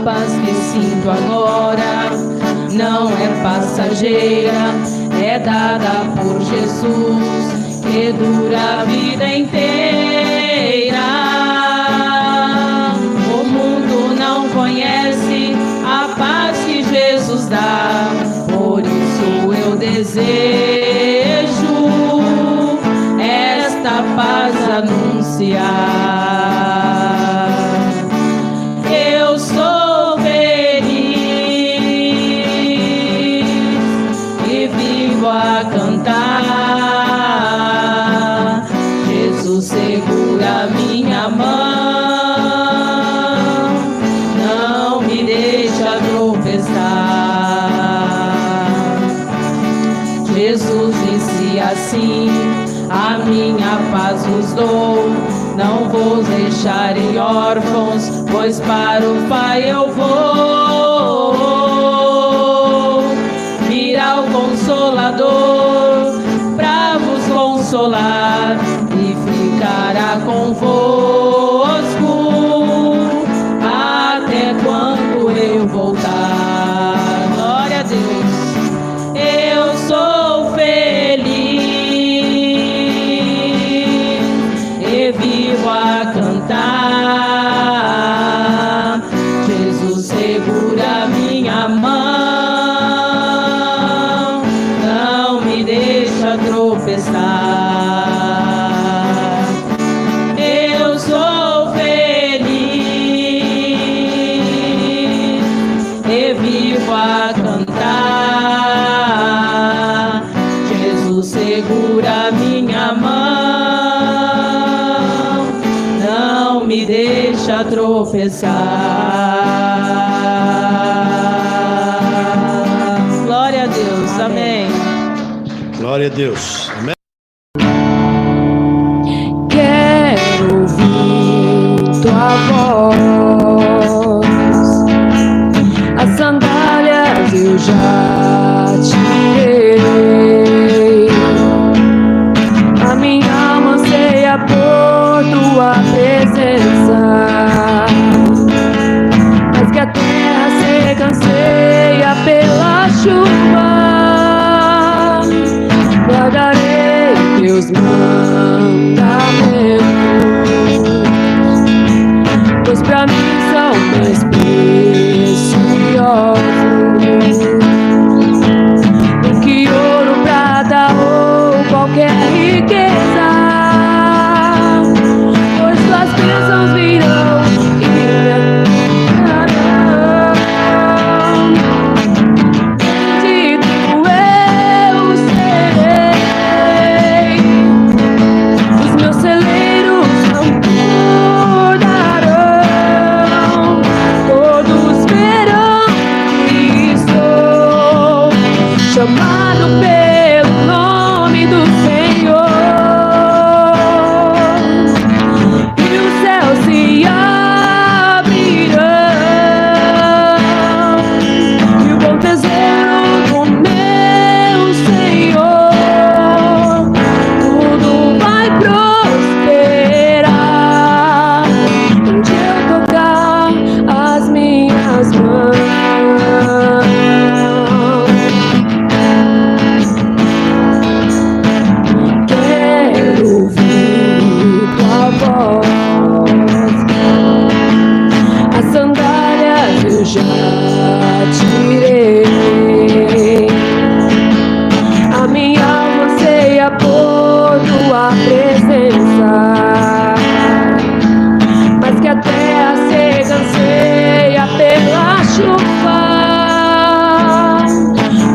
paz que sinto agora não é passageira, é dada por Jesus, que dura a vida inteira. O mundo não conhece a paz que Jesus dá, por isso eu desejo esta paz anunciar. Eu sou feliz e vivo a cantar. Jesus segura minha mão, não me deixa tropeçar. Jesus disse assim: a minha paz vos dou, não vos deixarei órfãos, pois para o Pai eu vou. Virá o Consolador pra vos consolar e ficará convosco até quando eu voltar. Glória a Deus. Eu sou feliz e vivo a cantar. Jesus segura minha mão, não me deixa tropeçar. Eu sou feliz e vivo a cantar. Jesus segura minha mão, não me deixa tropeçar. Glória a Deus, amém. Glória a Deus, amém. Quero ouvir tua voz, as sandálias eu já tirei, a minha alma anseia por tua presença, mas que a terra seca anseia pela chuva. Guardarei teus mandamentos, pois pra mim são mais preciosos do que ouro, prata ou qualquer riqueza, pois tuas bênçãos virão e me ajudarão. Bendito eu serei, os meus celeiros não mudarão, todos verão que sou chamado pelo nome do Senhor, e os céus se abrirão, e o bom tesouro do meu Senhor, tudo vai prosperar onde eu tocar as minhas mãos. Quero ouvir tua voz, as sandálias eu já tirei, a minha alma anseia por tua presença, mas que a terra seca anseia pela chuva.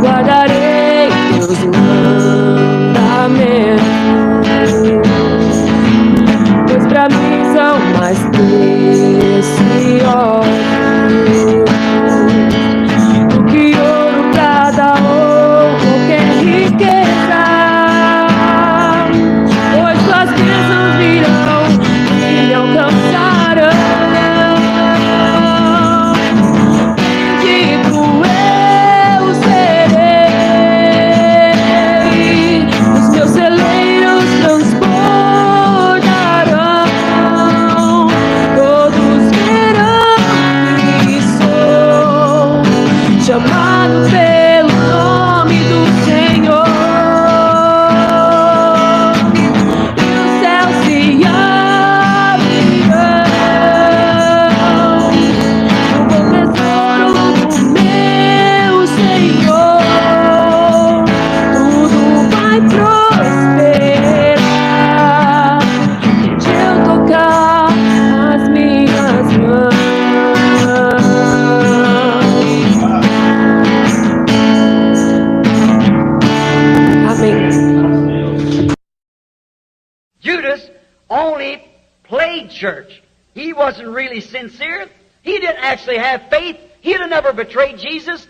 Guardarei teus mandamentos, pois pra mim são mais preciosos wasn't really sincere. He didn't actually have faith. He'd have never betrayed Jesus.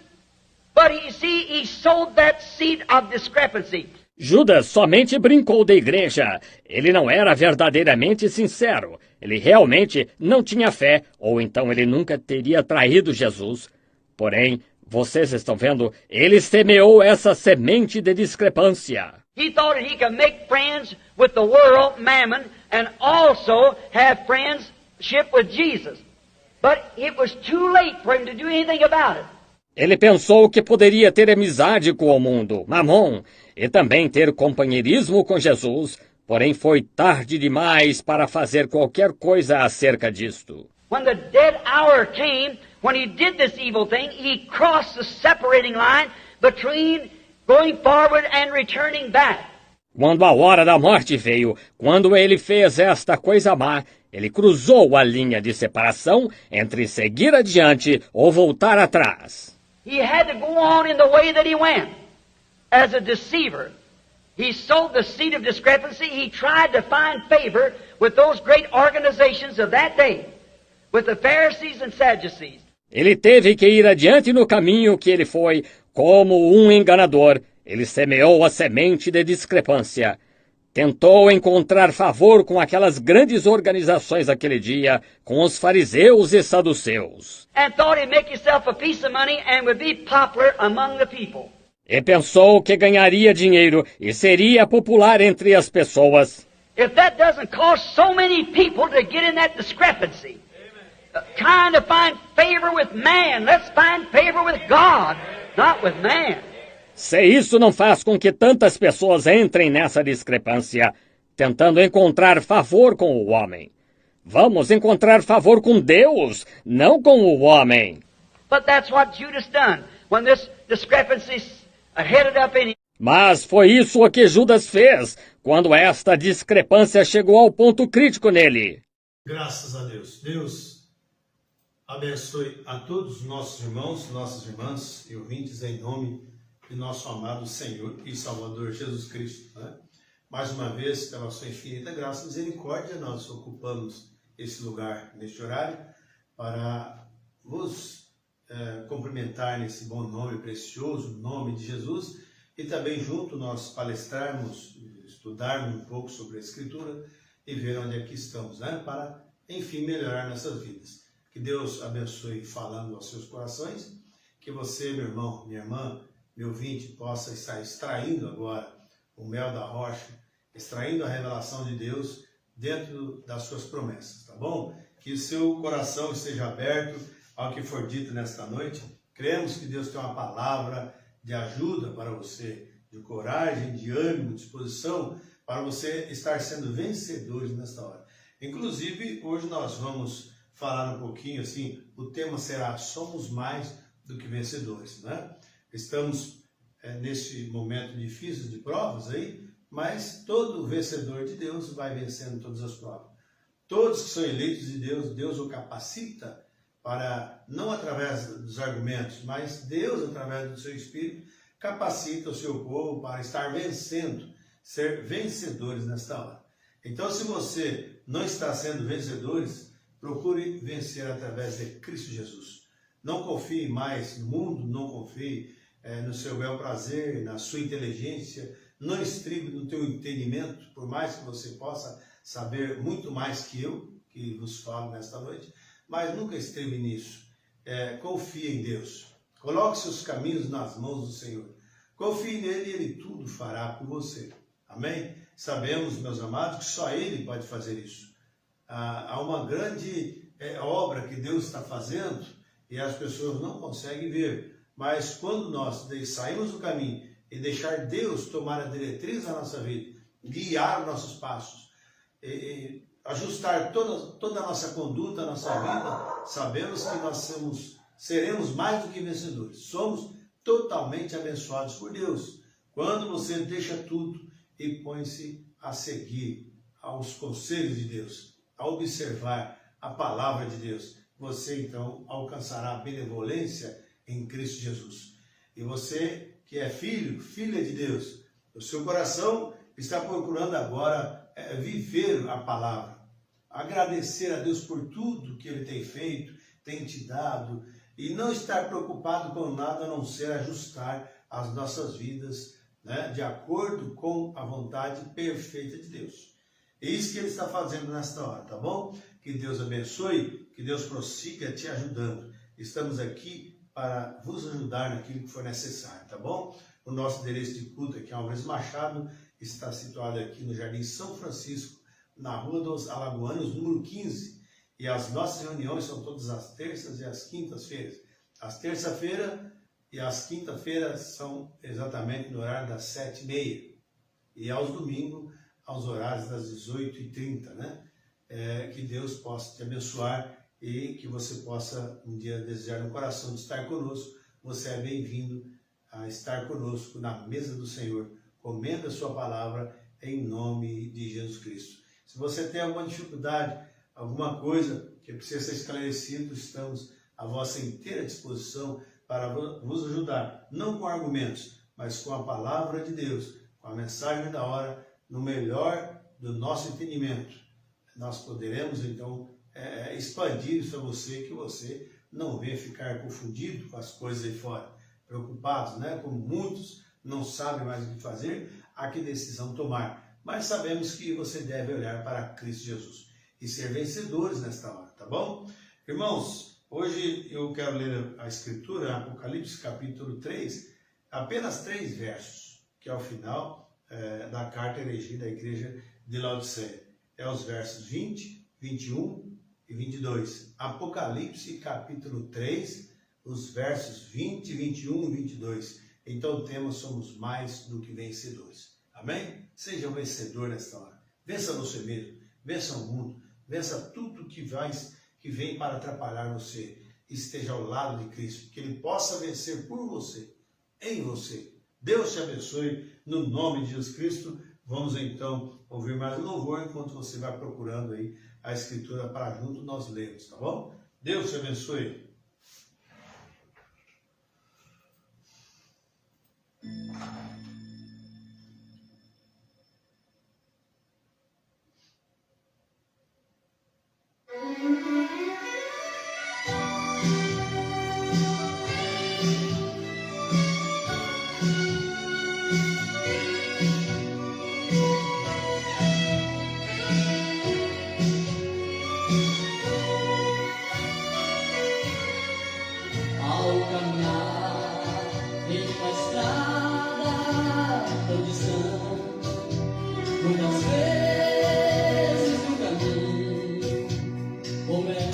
But you see, he sowed that seed of discrepancy. Judas somente brincou da igreja. Ele não era verdadeiramente sincero. Ele realmente não tinha fé, ou então ele nunca teria traído Jesus. Porém, vocês estão vendo, ele semeou essa semente de discrepância. He thought that he could make friends with the world, mammon, and also have friendship with Jesus. But it was too late for him to do anything about it. Ele pensou que poderia ter amizade com o mundo, Mamon, e também ter companheirismo com Jesus, porém foi tarde demais para fazer qualquer coisa acerca disto. When the dead hour came, when he did this evil thing, he crossed the separating line between going forward and returning back. Quando a hora da morte veio, quando ele fez esta coisa má, ele cruzou a linha de separação entre seguir adiante ou voltar atrás. He had to go on in the way that he went as a deceiver. He sowed the seed of discrepancy. He tried to find favor with those great organizations of that day, with the Pharisees and Sadducees. Ele teve que ir adiante no caminho que ele foi, como um enganador. Ele semeou a semente de discrepância. Tentou encontrar favor com aquelas grandes organizações daquele dia, com os fariseus e saduceus. And thought he'd make himself a piece of money and would be popular among the people. E pensou que ganharia dinheiro e seria popular entre as pessoas. If that doesn't cause so many people to get in that discrepancy, trying to find favor with man, let's find favor with God, not with man. Se isso não faz com que tantas pessoas entrem nessa discrepância, tentando encontrar favor com o homem. Vamos encontrar favor com Deus, não com o homem. But that's what Judas done. When this discrepancy headed up in him. Mas foi isso o que Judas fez, quando esta discrepância chegou ao ponto crítico nele. Graças a Deus. Deus abençoe a todos os nossos irmãos, nossas irmãs e ouvintes em nome de nosso amado Senhor e Salvador Jesus Cristo. Né? Mais uma vez, pela sua infinita graça e misericórdia, nós ocupamos esse lugar neste horário para vos cumprimentar nesse bom nome precioso, nome de Jesus, e também junto nós palestrarmos, estudarmos um pouco sobre a Escritura e ver onde aqui estamos, né? Para, enfim, melhorar nossas vidas. Que Deus abençoe falando aos seus corações, que você, meu irmão, minha irmã, meu ouvinte, possa estar extraindo agora o mel da rocha, extraindo a revelação de Deus dentro das suas promessas, tá bom? Que o seu coração esteja aberto ao que for dito nesta noite. Cremos que Deus tem uma palavra de ajuda para você, de coragem, de ânimo, disposição, para você estar sendo vencedores nesta hora. Inclusive, hoje nós vamos falar um pouquinho assim, o tema será Somos Mais do que Vencedores, né? Estamos nesse momento difícil de provas aí, mas todo vencedor de Deus vai vencendo todas as provas. Todos que são eleitos de Deus, Deus o capacita para, não através dos argumentos, mas Deus, através do seu Espírito, capacita o seu povo para estar vencendo, ser vencedores nesta hora. Então, se você não está sendo vencedores, procure vencer através de Cristo Jesus. Não confie mais no mundo, não confie no seu bel prazer, na sua inteligência, não estribe no teu entendimento, por mais que você possa saber muito mais que eu, que vos falo nesta noite, mas nunca estribe nisso. Confie em Deus, coloque seus caminhos nas mãos do Senhor, confie nele e ele tudo fará por você. Amém? Sabemos, meus amados, que só ele pode fazer isso. Há uma grande obra que Deus está fazendo e as pessoas não conseguem ver. Mas quando nós saímos do caminho e deixar Deus tomar a diretriz da nossa vida, guiar os nossos passos, ajustar toda a nossa conduta, a nossa vida, sabemos que nós seremos mais do que vencedores. Somos totalmente abençoados por Deus. Quando você deixa tudo e põe-se a seguir aos conselhos de Deus, a observar a palavra de Deus, você então alcançará a benevolência em Cristo Jesus. E você que é filho, filha de Deus, o seu coração está procurando agora viver a palavra. agradecer a Deus por tudo que Ele tem feito, tem te dado, e não estar preocupado com nada a não ser ajustar as nossas vidas, né, de acordo com a vontade perfeita de Deus. É isso que Ele está fazendo nesta hora, tá bom? Que Deus abençoe, que Deus prossiga te ajudando. Estamos aqui para vos ajudar naquilo que for necessário, tá bom? O nosso endereço de culto aqui, Álvares Machado, está situado aqui no Jardim São Francisco, na Rua dos Alagoanos, número 15. E as nossas reuniões são todas as terças e as quintas-feiras. As terça-feiras e as quinta-feiras são exatamente no horário das 7h30. E aos domingos, aos horários das 18h30, né? Que Deus possa te abençoar e que você possa um dia desejar no coração de estar conosco. Você é bem-vindo a estar conosco na mesa do Senhor, comendo a sua palavra em nome de Jesus Cristo. Se você tem alguma dificuldade, alguma coisa que precisa ser esclarecido, estamos à vossa inteira disposição para vos ajudar, não com argumentos, mas com a palavra de Deus, com a mensagem da hora, no melhor do nosso entendimento. Nós poderemos, então, expandir isso a você, que você não venha ficar confundido com as coisas aí fora, preocupados, né? Como muitos não sabem mais o que fazer, a que decisão tomar. Mas sabemos que você deve olhar para Cristo Jesus e ser vencedores nesta hora, tá bom? Irmãos, hoje eu quero ler a Escritura, Apocalipse capítulo 3, apenas 3 versos, que é o final da carta elegida à igreja de Laodiceia. É os versos 20, 21 e 22. Apocalipse capítulo 3, os versos 20, 21 e 22. Então o tema: somos mais do que vencedores. Amém? Seja um vencedor nesta hora. Vença você mesmo, vença o mundo, vença tudo que vem para atrapalhar você. Esteja ao lado de Cristo, que Ele possa vencer por você, em você. Deus te abençoe, no nome de Jesus Cristo. Vamos então ouvir mais um louvor, enquanto você vai procurando aí a Escritura para junto nós lermos, tá bom? Deus te abençoe. Ao caminhar em uma estrada tão distante, muitas vezes no caminho começa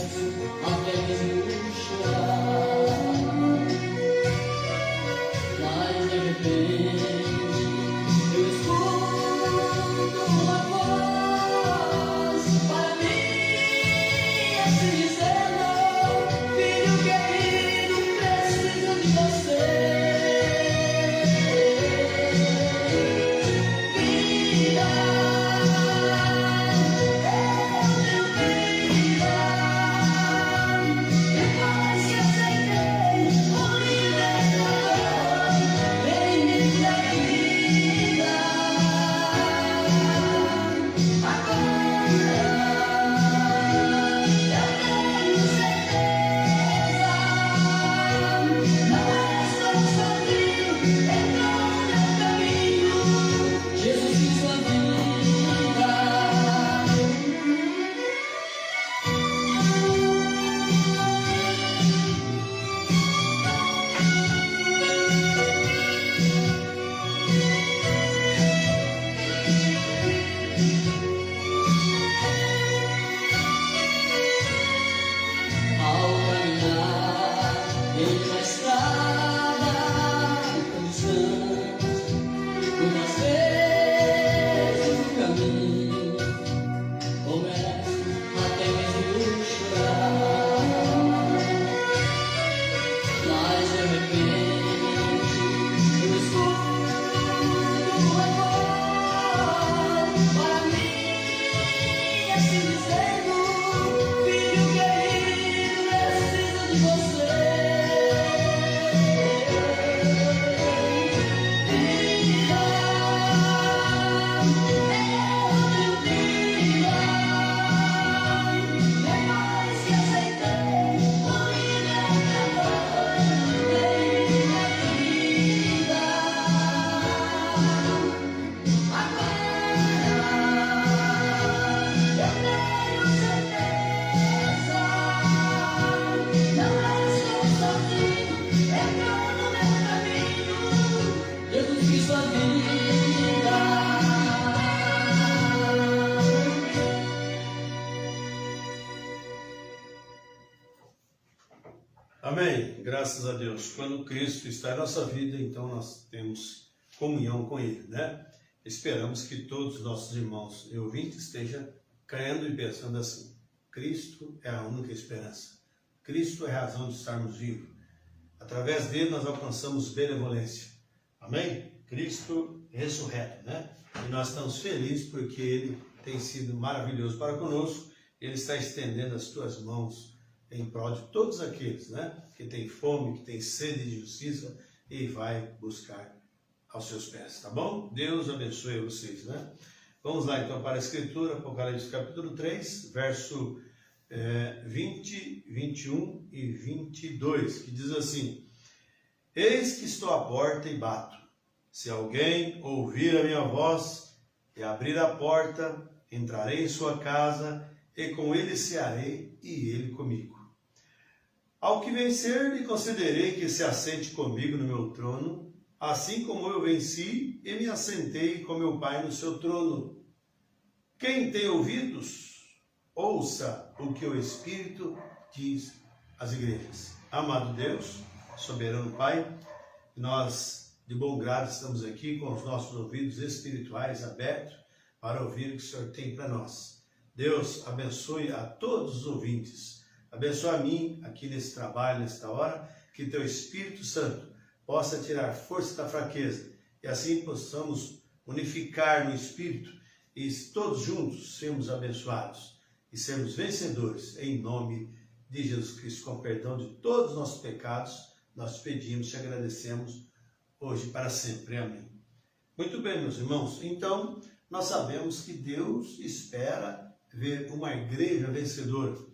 Amém. Graças a Deus. Quando Cristo está em nossa vida, então nós temos comunhão com Ele, né? Esperamos que todos os nossos irmãos e ouvintes estejam crendo e pensando assim: Cristo é a única esperança. Cristo é a razão de estarmos vivos. Através dele nós alcançamos benevolência. Amém? Cristo ressurreto, né? E nós estamos felizes porque Ele tem sido maravilhoso para conosco. Ele está estendendo as tuas mãos em prol de todos aqueles, né, que têm fome, que têm sede de justiça, e vai buscar aos seus pés, tá bom? Deus abençoe vocês, né? Vamos lá então para a Escritura, Apocalipse capítulo 3, verso 20, 21 e 22, que diz assim: Eis que estou à porta e bato. Se alguém ouvir a minha voz e abrir a porta, entrarei em sua casa e com ele cearei e ele comigo. Ao que vencer, lhe concederei que se assente comigo no meu trono, assim como eu venci e me assentei com meu Pai no seu trono. Quem tem ouvidos, ouça o que o Espírito diz às igrejas. Amado Deus, soberano Pai, nós de bom grado estamos aqui com os nossos ouvidos espirituais abertos para ouvir o que o Senhor tem para nós. Deus abençoe a todos os ouvintes. Abençoa a mim aqui nesse trabalho, nesta hora, que teu Espírito Santo possa tirar força da fraqueza e assim possamos unificar no Espírito e todos juntos sermos abençoados e sermos vencedores em nome de Jesus Cristo. Com perdão de todos os nossos pecados, nós pedimos e agradecemos hoje e para sempre. Amém. Muito bem, meus irmãos. Então, nós sabemos que Deus espera ver uma igreja vencedora.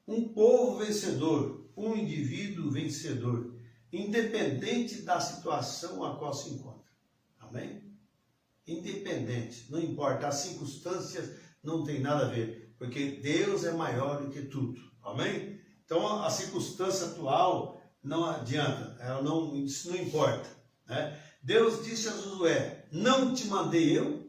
Um povo vencedor, um indivíduo vencedor, independente da situação a qual se encontra. Amém? Independente, não importa, as circunstâncias não tem nada a ver, porque Deus é maior do que tudo. Amém? Então a circunstância atual não adianta, isso não importa, né? Deus disse a Josué: não te mandei eu?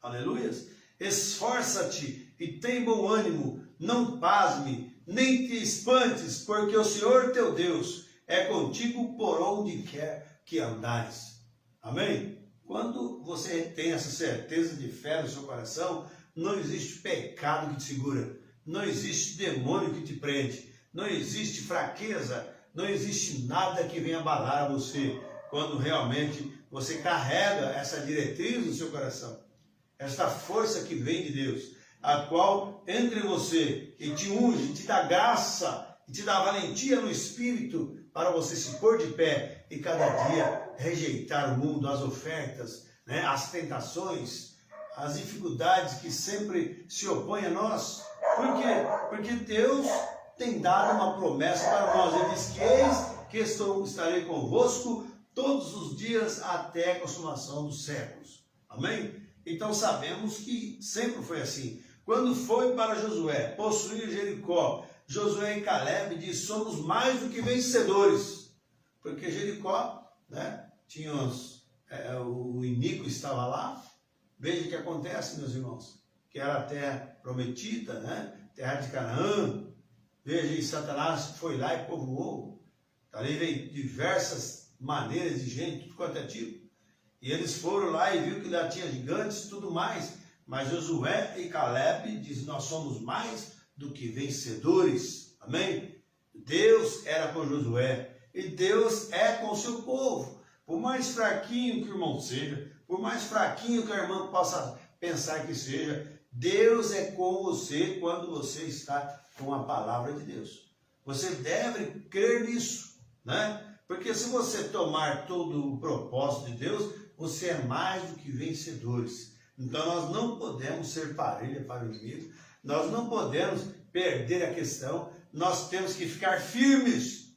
Aleluias! Esforça-te e tem bom ânimo, não pasme, nem te espantes, porque o Senhor teu Deus é contigo por onde quer que andares. Amém? Quando você tem essa certeza de fé no seu coração, não existe pecado que te segura, não existe demônio que te prende, não existe fraqueza, não existe nada que venha abalar você, quando realmente você carrega essa diretriz no seu coração, esta força que vem de Deus, a qual entre você e te unge, te dá graça, e te dá valentia no Espírito para você se pôr de pé e cada dia rejeitar o mundo, as ofertas, né, as tentações, as dificuldades que sempre se opõem a nós. Por quê? Porque Deus tem dado uma promessa para nós. Ele diz que eis que estarei convosco todos os dias até a consumação dos séculos. Amém? Então sabemos que sempre foi assim. Quando foi para Josué possuir Jericó, Josué e Caleb diz: somos mais do que vencedores. Porque Jericó, né, tinha o iníquo estava lá. Veja o que acontece, meus irmãos, que era a terra prometida, né, terra de Canaã. Veja, e Satanás foi lá e povoou. Ali veio diversas maneiras de gente, tudo quanto é tipo. E eles foram lá e viu que lá tinha gigantes e tudo mais. Mas Josué e Caleb dizem: nós somos mais do que vencedores. Amém? Deus era com Josué e Deus é com o seu povo. Por mais fraquinho que o irmão seja, por mais fraquinho que a irmã possa pensar que seja, Deus é com você quando você está com a palavra de Deus. Você deve crer nisso, né? Porque se você tomar todo o propósito de Deus, você é mais do que vencedores. Então nós não podemos ser parelha para o inimigo, nós não podemos perder a questão, nós temos que ficar firmes.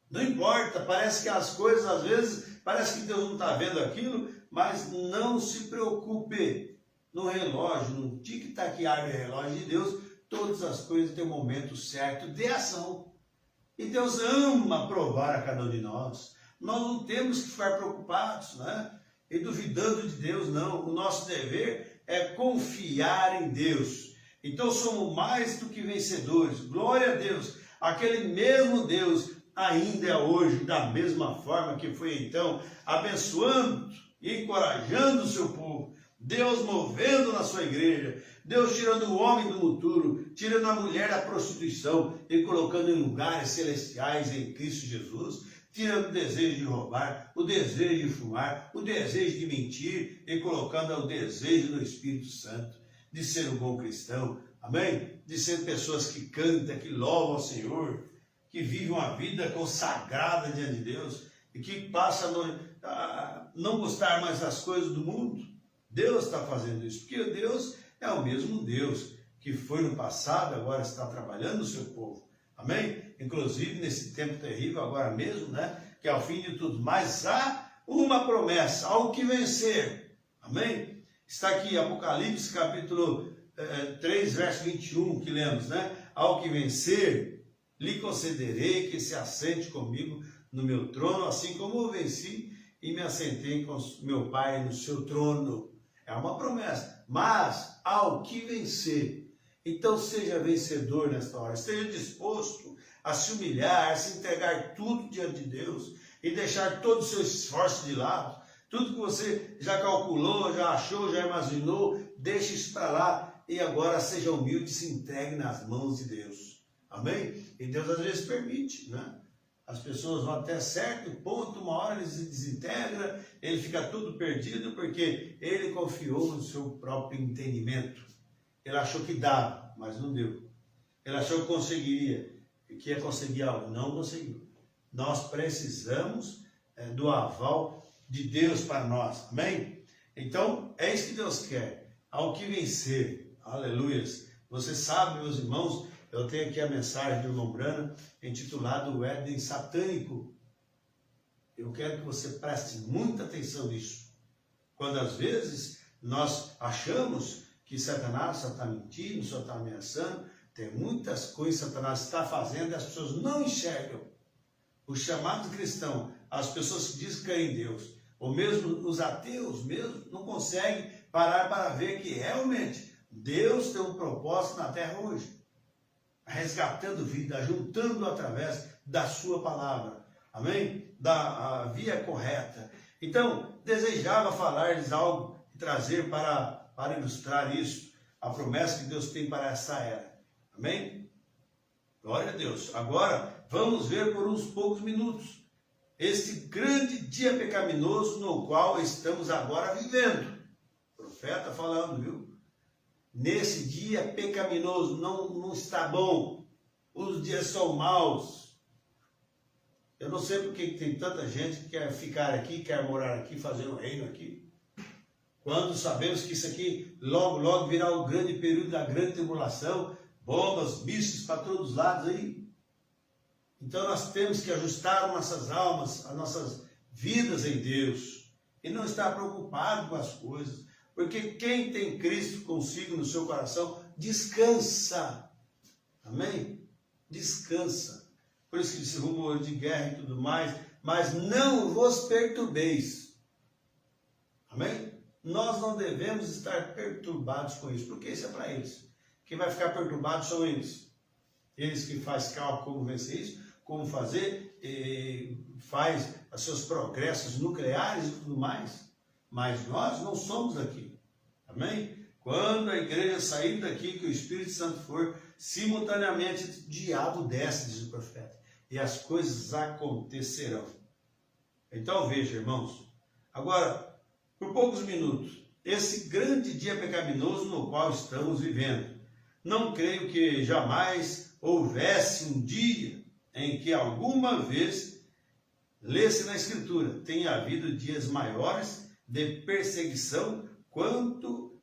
Não importa, parece que as coisas às vezes, parece que Deus não está vendo aquilo, mas não se preocupe. No relógio, no tic-tac relógio de Deus, todas as coisas têm um momento certo de ação. E Deus ama provar a cada um de nós. Nós não temos que ficar preocupados, né? E duvidando de Deus, não. O nosso dever é confiar em Deus. Então somos mais do que vencedores. Glória a Deus. Aquele mesmo Deus ainda é hoje, da mesma forma que foi então, abençoando e encorajando o seu povo, Deus movendo na sua igreja, Deus tirando o homem do futuro, tirando a mulher da prostituição e colocando em lugares celestiais em Cristo Jesus, tirando o desejo de roubar, o desejo de fumar, o desejo de mentir e colocando o desejo do Espírito Santo, de ser um bom cristão, amém? De ser pessoas que cantam, que louvam ao Senhor, que vivem uma vida consagrada diante de Deus e que passam a não gostar mais das coisas do mundo. Deus está fazendo isso, porque Deus é o mesmo Deus que foi no passado, agora está trabalhando no seu povo. Amém? Inclusive nesse tempo terrível, agora mesmo, né? Que ao fim de tudo, mas há uma promessa, ao que vencer. Amém? Está aqui Apocalipse capítulo 3, verso 21, que lemos, né? Ao que vencer, lhe concederei que se assente comigo no meu trono, assim como eu venci e me assentei com meu Pai no seu trono. É uma promessa, mas ao que vencer. Então seja vencedor nesta hora, esteja disposto a se humilhar, a se entregar tudo diante de Deus e deixar todo o seu esforço de lado. Tudo que você já calculou, já achou, já imaginou, deixe isso para lá e agora seja humilde e se entregue nas mãos de Deus. Amém? E Deus às vezes permite, né? As pessoas vão até certo ponto, uma hora ele se desintegra, ele fica tudo perdido porque ele confiou no seu próprio entendimento. Ele achou que dava, mas não deu. Ele achou que conseguiria, que ia conseguir algo, não conseguiu. Nós precisamos do aval de Deus para nós, amém? Então, é isso que Deus quer, ao que vencer, aleluias. Você sabe, meus irmãos, eu tenho aqui a mensagem do irmão Branham, intitulada O Éden Satânico. Eu quero que você preste muita atenção nisso. Quando às vezes nós achamos que Satanás só está mentindo, só está ameaçando, tem muitas coisas que Satanás está fazendo e as pessoas não enxergam. Os chamados cristãos, as pessoas que dizem que creem em Deus, ou mesmo os ateus mesmo, não conseguem parar para ver que realmente Deus tem um propósito na terra hoje. Resgatando vida, juntando através da sua palavra, amém? Da via correta. Então, desejava falar-lhes algo e trazer para ilustrar isso, a promessa que Deus tem para essa era, amém? Glória a Deus. Agora, vamos ver por uns poucos minutos este grande dia pecaminoso no qual estamos agora vivendo. O profeta falando, viu? Nesse dia pecaminoso, não está bom. Os dias são maus. Eu não sei porque tem tanta gente que quer ficar aqui, quer morar aqui, fazer um reino aqui. Quando sabemos que isso aqui logo, logo virá o grande período da grande tribulação, bombas, mísseis para todos os lados aí. Então nós temos que ajustar nossas almas, as nossas vidas em Deus. E não estar preocupado com as coisas. Porque quem tem Cristo consigo no seu coração, descansa. Amém? Descansa. Por isso que disse rumor de guerra e tudo mais. Mas não vos perturbeis. Amém? Nós não devemos estar perturbados com isso. Porque isso é para eles. Quem vai ficar perturbado são eles. Eles que fazem cálculo como vencer isso, como fazer, faz os seus progressos nucleares e tudo mais. Mas nós não somos daqui. Amém? Quando a igreja sair daqui, que o Espírito Santo for, simultaneamente o diabo desce, diz o profeta. E as coisas acontecerão. Então veja, irmãos. Agora, por poucos minutos, esse grande dia pecaminoso no qual estamos vivendo. Não creio que jamais houvesse um dia em que alguma vez lê-se na Escritura, tenha havido dias maiores de perseguição, quando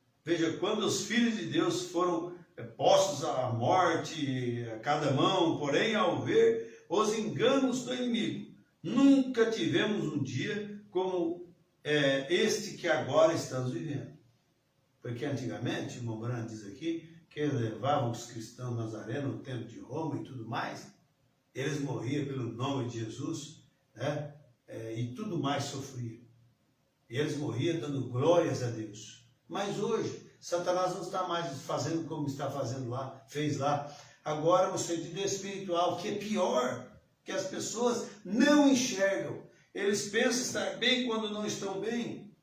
os filhos de Deus foram postos à morte, a cada mão, porém ao ver os enganos do inimigo, nunca tivemos um dia como este que agora estamos vivendo. Porque antigamente, o irmão Branham diz aqui, que levavam os cristãos nazarenos no tempo de Roma e tudo mais, eles morriam pelo nome de Jesus, né? E tudo mais sofriam. E eles morriam dando glórias a Deus. Mas hoje, Satanás não está mais fazendo como está fazendo lá, fez lá. Agora, no sentido espiritual, que é pior que as pessoas não enxergam. Eles pensam estar bem quando não estão bem.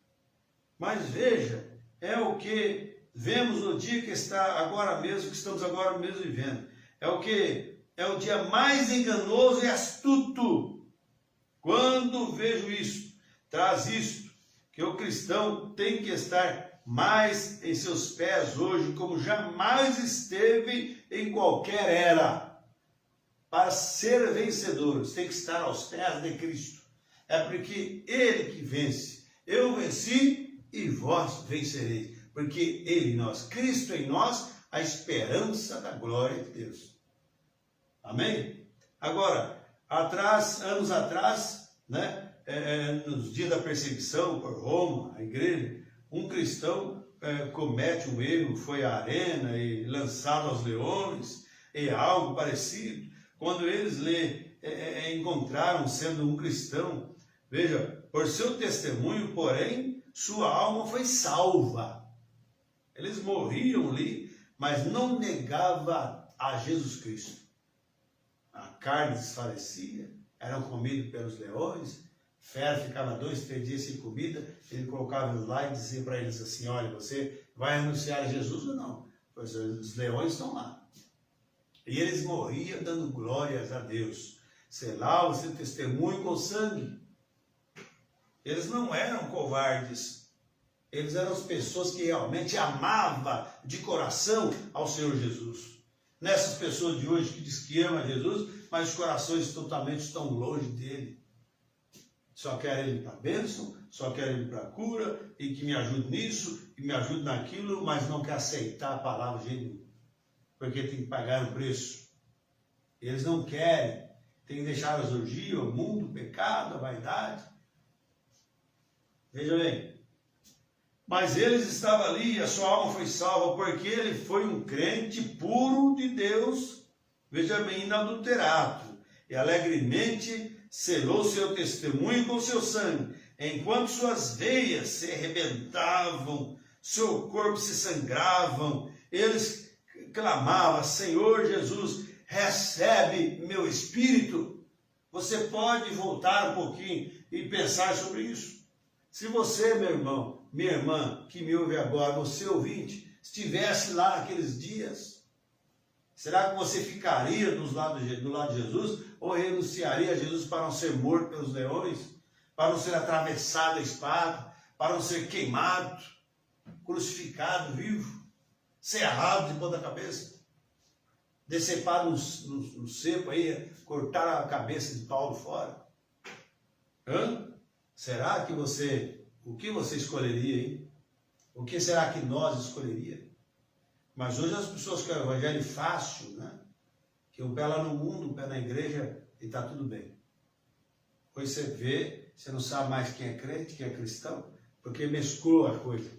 Mas veja, é o que vemos no dia que está agora mesmo, que estamos agora mesmo vivendo. É o que é o dia mais enganoso e astuto. Quando vejo isso, traz isto, que o cristão tem que estar mais em seus pés hoje, como jamais esteve em qualquer era. Para ser vencedores, tem que estar aos pés de Cristo. É porque Ele que vence. Eu venci e vós vencereis. Porque Ele em nós, Cristo em nós, a esperança da glória de Deus. Amém? Agora, anos atrás, né, nos dias da perseguição por Roma, a igreja, um cristão comete um erro, foi à arena e lançado aos leões, e algo parecido. Quando eles encontraram sendo um cristão, veja, por seu testemunho, porém, sua alma foi salva. Eles morriam ali, mas não negava a Jesus Cristo. A carne desfalecia, eram comidos pelos leões, fera ficava 2, 3 dias sem comida, ele colocava eles lá e dizia para eles assim, olha, você vai anunciar a Jesus ou não? Pois os leões estão lá. E eles morriam dando glórias a Deus. Selava o seu testemunho com sangue. Eles não eram covardes. Eles eram as pessoas que realmente amavam de coração ao Senhor Jesus. Nessas pessoas de hoje que diz que ama Jesus, mas os corações totalmente estão longe dele. Só querem ir para a bênção, só querem ir para a cura, e que me ajude nisso, e me ajude naquilo, mas não quer aceitar a palavra de jeito nenhum. Porque tem que pagar o preço. Eles não querem. Tem que deixar as orgias, o mundo, o pecado, a vaidade. Veja bem. Mas eles estavam ali, a sua alma foi salva, porque ele foi um crente puro de Deus, veja bem, inadulterado, e alegremente selou seu testemunho com seu sangue, enquanto suas veias se arrebentavam, seu corpo se sangravam, eles clamavam, Senhor Jesus, recebe meu espírito. Você pode voltar um pouquinho e pensar sobre isso. Se você, meu irmão, minha irmã, que me ouve agora, você ouvinte, estivesse lá naqueles dias, será que você ficaria do lado de Jesus ou renunciaria a Jesus para não ser morto pelos leões, para não ser atravessado a espada, para não ser queimado, crucificado vivo, cerrado de ponta cabeça, decepado no seco aí, cortar a cabeça de Paulo fora? Será que o que você escolheria, hein? O que será que nós escolheríamos? Mas hoje as pessoas querem o evangelho fácil, né? Que o pé lá no mundo, o pé na igreja e está tudo bem. Depois você vê, você não sabe mais quem é crente, quem é cristão, porque mesclou a coisa.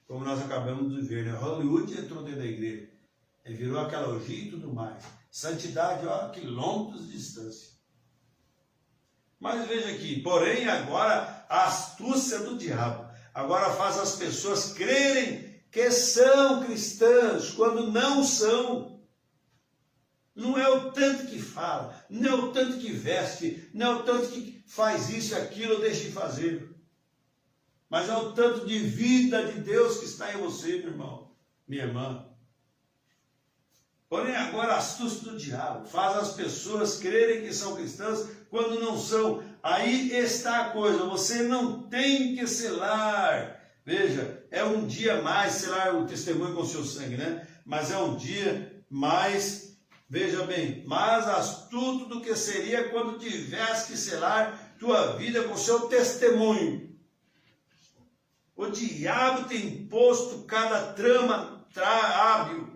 Como nós acabamos de ver, né? Hollywood entrou dentro da igreja, e virou aquela orgia e tudo mais. Santidade, ó, quilômetros de distância. Mas veja aqui, porém agora a astúcia do diabo, agora faz as pessoas crerem que são cristãs, quando não são. Não é o tanto que fala, não é o tanto que veste, não é o tanto que faz isso e aquilo ou deixa de fazer. Mas é o tanto de vida de Deus que está em você, meu irmão, minha irmã. Porém agora a astúcia do diabo faz as pessoas crerem que são cristãs quando não são. Aí está a coisa, você não tem que selar. Veja, é um dia mais, selar o testemunho com o seu sangue, né? Mas é um dia mais, veja bem, mais astuto do que seria quando tivesse que selar tua vida com o seu testemunho. O diabo tem posto cada trama hábil.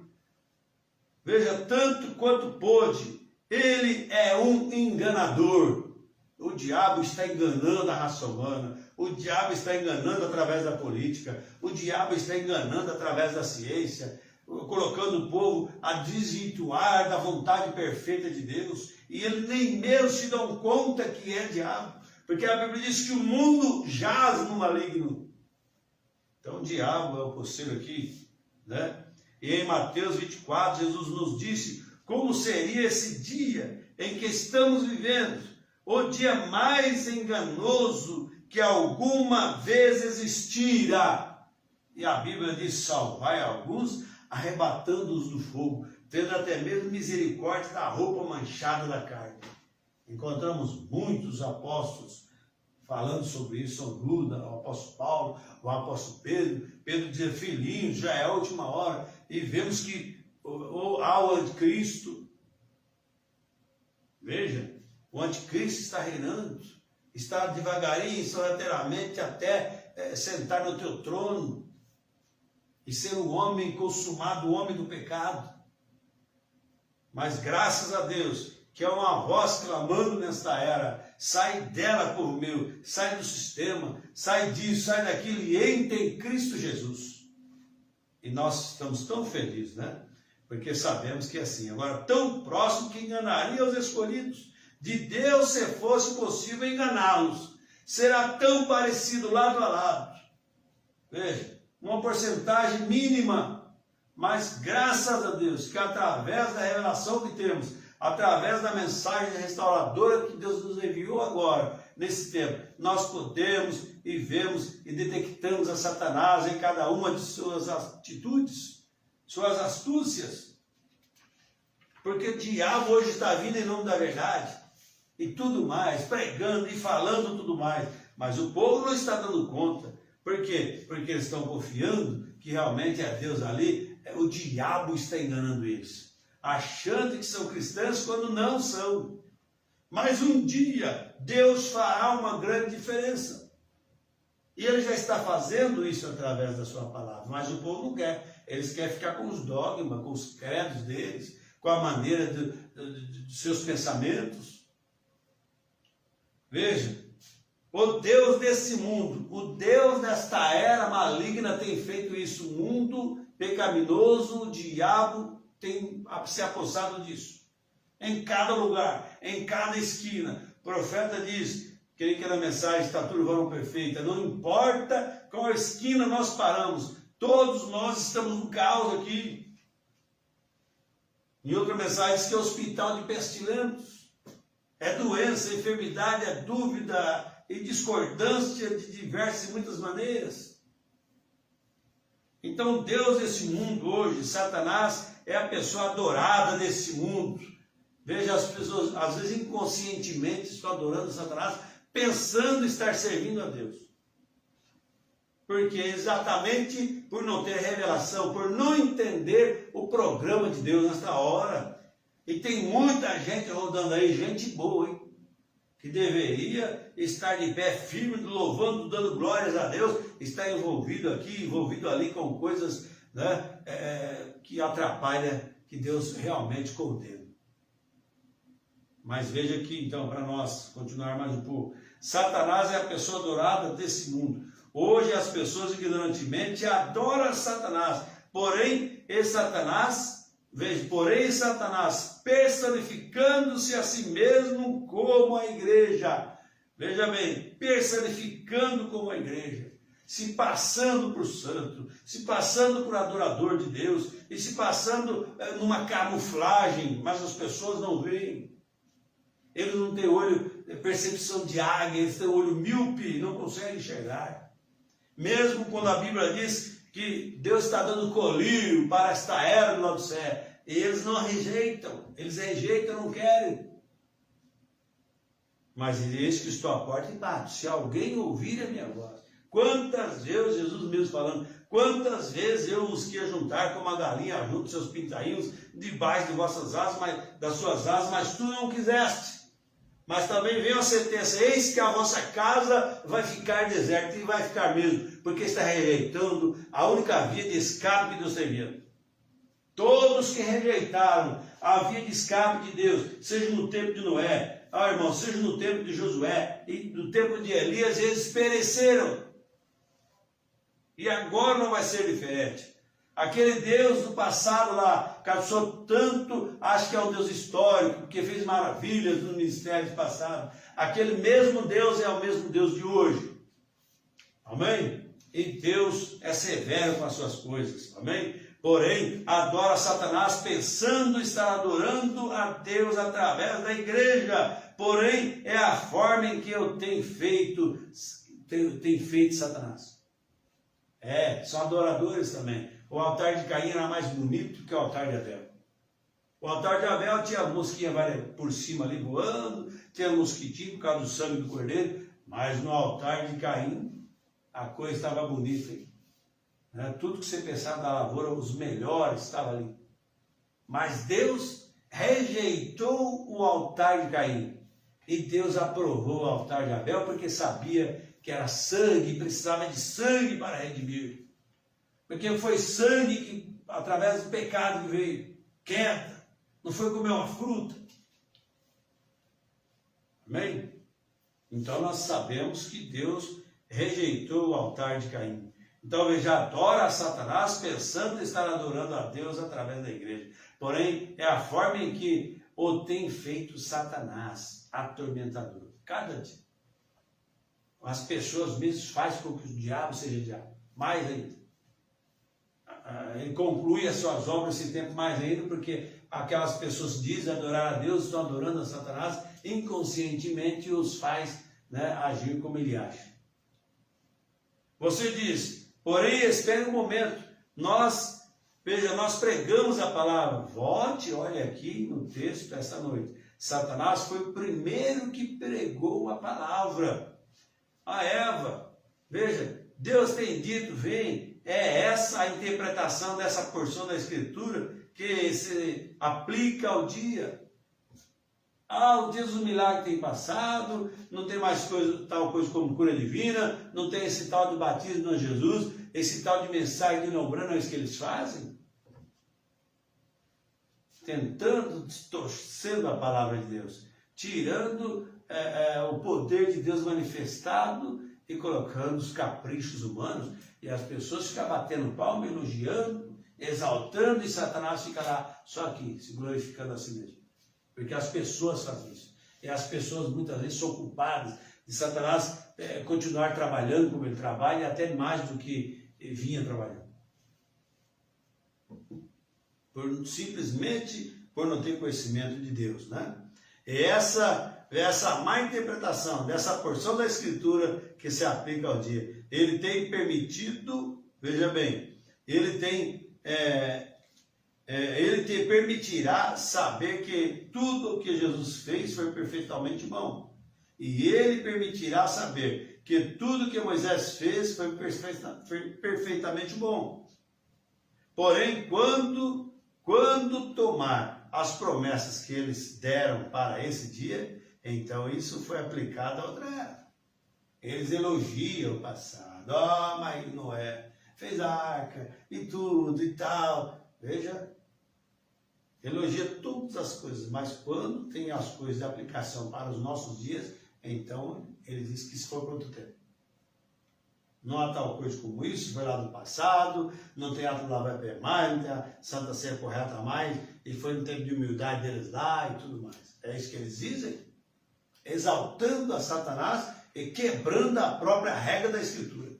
Veja, tanto quanto pôde, ele é um enganador. O diabo está enganando a raça humana, o diabo está enganando através da política, o diabo está enganando através da ciência, colocando o povo a desvirtuar da vontade perfeita de Deus, e eles nem mesmo se dão conta que é diabo, porque a Bíblia diz que o mundo jaz no maligno. Então o diabo é o poceiro aqui, né? E em Mateus 24, Jesus nos disse, como seria esse dia em que estamos vivendo, o dia mais enganoso que alguma vez existira. E a Bíblia diz: salvai alguns, arrebatando-os do fogo, tendo até mesmo misericórdia da roupa manchada da carne. Encontramos muitos apóstolos falando sobre isso, São Judas, o apóstolo Paulo, o apóstolo Pedro. Pedro dizia: filhinhos, já é a última hora. E vemos que há o anticristo. Veja, o anticristo está reinando, está devagarinho, sorrateiramente, até sentar no teu trono e ser um homem consumado, o homem do pecado. Mas graças a Deus, que é uma voz clamando nesta era: sai dela, povo meu, sai do sistema, sai disso, sai daquilo, e entra em Cristo Jesus. E nós estamos tão felizes, né? Porque sabemos que é assim. Agora, tão próximo que enganaria os escolhidos. De Deus, se fosse possível enganá-los, será tão parecido lado a lado. Veja, uma porcentagem mínima, mas graças a Deus, que através da revelação que temos, através da mensagem restauradora que Deus nos enviou agora, nesse tempo, nós podemos e vemos e detectamos a Satanás em cada uma de suas atitudes, suas astúcias. Porque o diabo hoje está vindo em nome da verdade, e tudo mais, pregando e falando tudo mais, mas o povo não está dando conta. Por quê? Porque eles estão confiando que realmente é Deus ali. O diabo está enganando eles, achando que são cristãos quando não são. Mas um dia Deus fará uma grande diferença, e Ele já está fazendo isso através da sua palavra. Mas o povo não quer. Eles querem ficar com os dogmas, com os credos deles, com a maneira dos seus pensamentos. Veja, o Deus desse mundo, o Deus desta era maligna tem feito isso. O mundo pecaminoso, o diabo tem se apossado disso. Em cada lugar, em cada esquina. O profeta diz, creio que na mensagem Estatura e Varão Perfeita: não importa qual esquina nós paramos, todos nós estamos no caos aqui. Em outra mensagem diz que é hospital de pestilentos. É doença, enfermidade, é dúvida e discordância de diversas e muitas maneiras. Então Deus desse mundo hoje, Satanás, é a pessoa adorada desse mundo. Veja, as pessoas às vezes inconscientemente estão adorando Satanás, pensando estar servindo a Deus. Porque exatamente por não ter revelação, por não entender o programa de Deus nesta hora. E tem muita gente rodando aí, gente boa, hein? Que deveria estar de pé firme, louvando, dando glórias a Deus, está envolvido aqui, envolvido ali com coisas, né, que atrapalham, que Deus realmente condena. Mas veja aqui então, para nós continuar mais um pouco: Satanás é a pessoa adorada desse mundo. Hoje as pessoas ignorantemente adoram Satanás, porém Satanás personificando-se a si mesmo como a igreja. Veja bem, personificando como a igreja, se passando por santo, se passando por adorador de Deus, e se passando numa camuflagem, mas as pessoas não veem. Eles não têm olho, percepção de águia, eles têm olho míope, não conseguem enxergar. Mesmo quando a Bíblia diz que Deus está dando colírio para esta era do Laodiceia, eles não rejeitam, não querem. Mas eis que estou à porta e bato, se alguém ouvir a minha voz. Quantas vezes, Jesus mesmo falando, quantas vezes eu os quis juntar como a galinha junto seus pintainhos debaixo de vossas asas, das suas asas, mas tu não quiseste. Mas também veio a sentença: eis que a vossa casa vai ficar deserta, e vai ficar mesmo, porque está rejeitando a única via de escape que Deus tem vindo. Todos que rejeitaram a via de escape de Deus, seja no tempo de Noé, irmão, seja no tempo de Josué e no tempo de Elias, eles pereceram. E agora não vai ser diferente. Aquele Deus do passado lá, que a pessoa tanto acha que é um Deus histórico, que fez maravilhas no ministério passado, aquele mesmo Deus é o mesmo Deus de hoje. Amém? E Deus é severo com as suas coisas. Amém? porém adora Satanás pensando estar adorando a Deus através da igreja. Porém, é a forma em que eu tenho feito Satanás. São adoradores também. O altar de Caim era mais bonito que o altar de Abel. O altar de Abel tinha mosquinha por cima ali voando, tinha mosquitinho por causa do sangue do cordeiro, mas no altar de Caim a coisa estava bonita. Hein? Tudo que você pensava da lavoura, os melhores estavam ali. Mas Deus rejeitou o altar de Caim. E Deus aprovou o altar de Abel porque sabia que era sangue, precisava de sangue para redimir. Porque foi sangue que, através do pecado, que veio queda. Não foi comer uma fruta. Amém? Então nós sabemos que Deus rejeitou o altar de Caim. Então veja, adora a Satanás pensando estar adorando a Deus através da igreja. Porém, é a forma em que o tem feito Satanás, atormentador. Cada dia. As pessoas mesmo fazem com que o diabo seja diabo. Mais ainda. Ele conclui as suas obras esse tempo mais ainda, porque aquelas pessoas que dizem adorar a Deus, estão adorando a Satanás, inconscientemente os faz agir como ele acha. Você diz, porém, espere um momento, nós pregamos a palavra. Volte, olha aqui no texto esta noite. Satanás foi o primeiro que pregou a palavra. A Eva, veja, Deus tem dito, vem, é essa a interpretação dessa porção da Escritura que se aplica ao dia. O dia dos milagres tem passado, não tem mais tal coisa como cura divina, não tem esse tal de batismo no Jesus, esse tal de mensagem de Nobrano, não é isso que eles fazem? Tentando, distorcendo a palavra de Deus, tirando o poder de Deus manifestado e colocando os caprichos humanos, e as pessoas ficam batendo palma, elogiando, exaltando, e Satanás fica lá, só aqui, se glorificando a si mesmo. Porque as pessoas fazem isso. E as pessoas muitas vezes são culpadas de Satanás continuar trabalhando como ele trabalha, e até mais do que ele vinha trabalhando. Simplesmente por não ter conhecimento de Deus, né? E essa má interpretação dessa porção da Escritura que se aplica ao dia. Ele tem permitido, veja bem, ele te permitirá saber que tudo o que Jesus fez foi perfeitamente bom. E ele permitirá saber que tudo que Moisés fez foi perfeitamente bom. Porém, quando tomar as promessas que eles deram para esse dia, então isso foi aplicado a outra era. Eles elogiam o passado. Mas Noé fez a arca e tudo e tal. Veja, elogia todas as coisas, mas quando tem as coisas de aplicação para os nossos dias, então ele diz que isso foi para outro tempo. Não há tal coisa como isso, foi lá do passado, não tem ato de lavar pé mais, não tem a Santa Ceia correta mais, e foi no tempo de humildade deles lá e tudo mais. É isso que eles dizem, exaltando a Satanás e quebrando a própria regra da Escritura.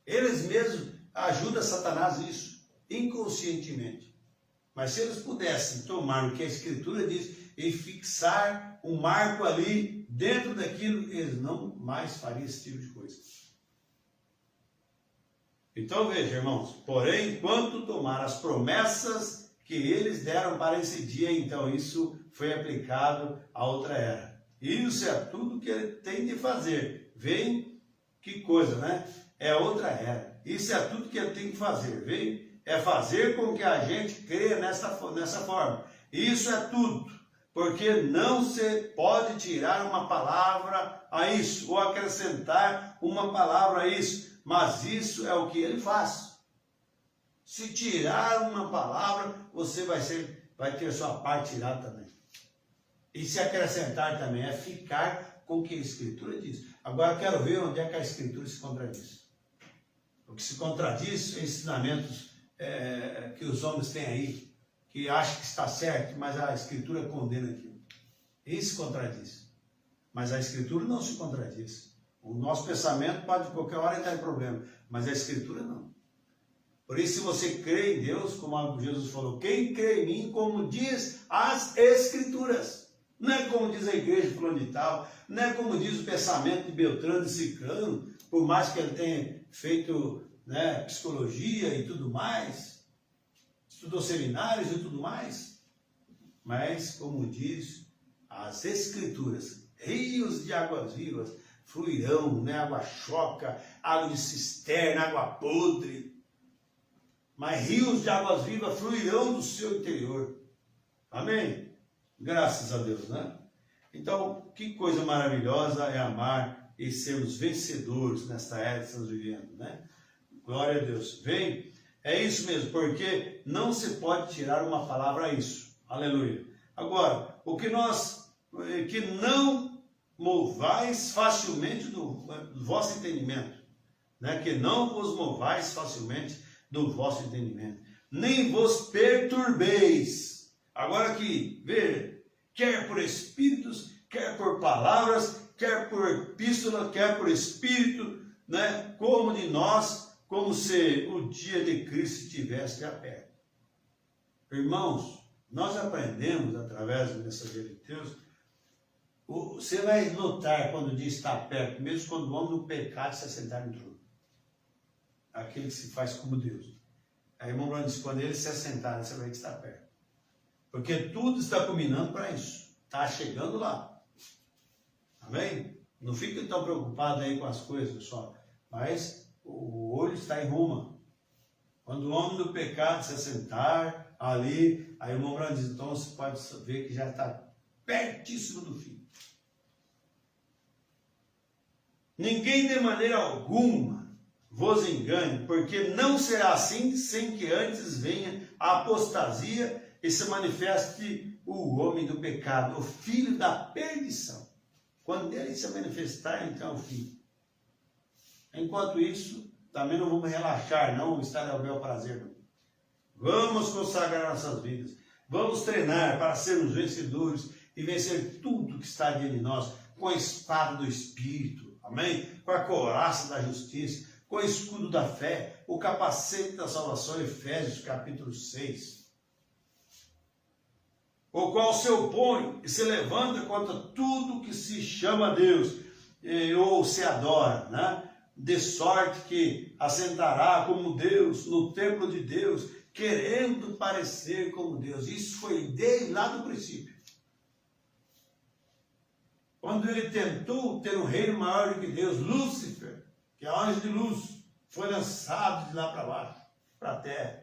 Eles mesmos ajudam Satanás nisso, inconscientemente. Mas se eles pudessem tomar o que a Escritura diz e fixar um marco ali dentro daquilo, eles não mais fariam esse tipo de coisa. Então veja, irmãos, porém, enquanto tomar as promessas que eles deram para esse dia, então isso foi aplicado a outra era. Isso é tudo que ele tem de fazer. Vem, que coisa, né? É outra era. Isso é tudo que ele tem que fazer. Vem, é fazer com que a gente creia nessa forma. Isso é tudo. Porque não se pode tirar uma palavra a isso, ou acrescentar uma palavra a isso. Mas isso é o que ele faz. Se tirar uma palavra, você vai ter sua parte tirada também. E se acrescentar também, é ficar com o que a Escritura diz. Agora quero ver onde é que a Escritura se contradiz. O que se contradiz é ensinamentos que os homens têm aí, que acham que está certo, mas a Escritura condena aquilo. Isso se contradiz. Mas a Escritura não se contradiz. O nosso pensamento pode, de qualquer hora, entrar em problema, mas a Escritura não. Por isso, se você crê em Deus, como Jesus falou, quem crê em mim, como diz as Escrituras. Não é como diz a igreja fulano de tal, não é como diz o pensamento de Beltrano e Ciclano, por mais que ele tenha feito, né, psicologia e tudo mais, estudou seminários e tudo mais, mas como diz as Escrituras, rios de águas vivas fluirão, né, água choca, água de cisterna, água podre, mas rios de águas vivas fluirão do seu interior. Amém? Graças a Deus, né? Então, que coisa maravilhosa é amar e sermos vencedores nesta era que estamos vivendo, né? Glória a Deus. Vem, é isso mesmo, porque não se pode tirar uma palavra a isso. Aleluia. Agora, o que não movais facilmente do vosso entendimento, né? Que não vos movais facilmente do vosso entendimento, nem vos perturbeis. Agora aqui, veja, quer por espíritos, quer por palavras, quer por epístola, quer por espírito, né? Como de nós, como se o dia de Cristo estivesse já perto. Irmãos, nós aprendemos através do mensageiro de Deus, você vai notar quando o dia está perto, mesmo quando o homem no pecado se assentar no trono. Aquele que se faz como Deus. Aí o irmão Bruno diz, quando ele se assentar, você vai ver que está perto. Porque tudo está culminando para isso. Está chegando lá. Amém? Não fique tão preocupado aí com as coisas, pessoal. Mas o olho está em Roma. Quando o homem do pecado se assentar ali, aí o irmão Bruno diz, então você pode ver que já está pertíssimo do fim. Ninguém de maneira alguma vos engane, porque não será assim sem que antes venha a apostasia e se manifeste o homem do pecado, o filho da perdição. Quando ele se manifestar, então é o fim. Enquanto isso, também não vamos relaxar, não estar ao bel prazer. Não. Vamos consagrar nossas vidas. Vamos treinar para sermos vencedores e vencer tudo que está diante de nós, com a espada do Espírito, amém? Com a couraça da justiça, com o escudo da fé, o capacete da salvação, Efésios capítulo 6. O qual se opõe e se levanta contra tudo que se chama Deus, ou se adora, né? De sorte que assentará como Deus no templo de Deus, querendo parecer como Deus. Isso foi desde lá do princípio. Quando ele tentou ter um reino maior do que Deus, Lúcifer, que é anjo de luz, foi lançado de lá para baixo, para a terra.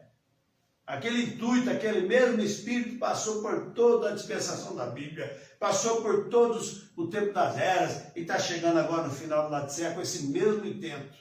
Aquele intuito, aquele mesmo Espírito passou por toda a dispensação da Bíblia, passou por todos o tempo das eras e está chegando agora no final do Laodiceia com esse mesmo intento.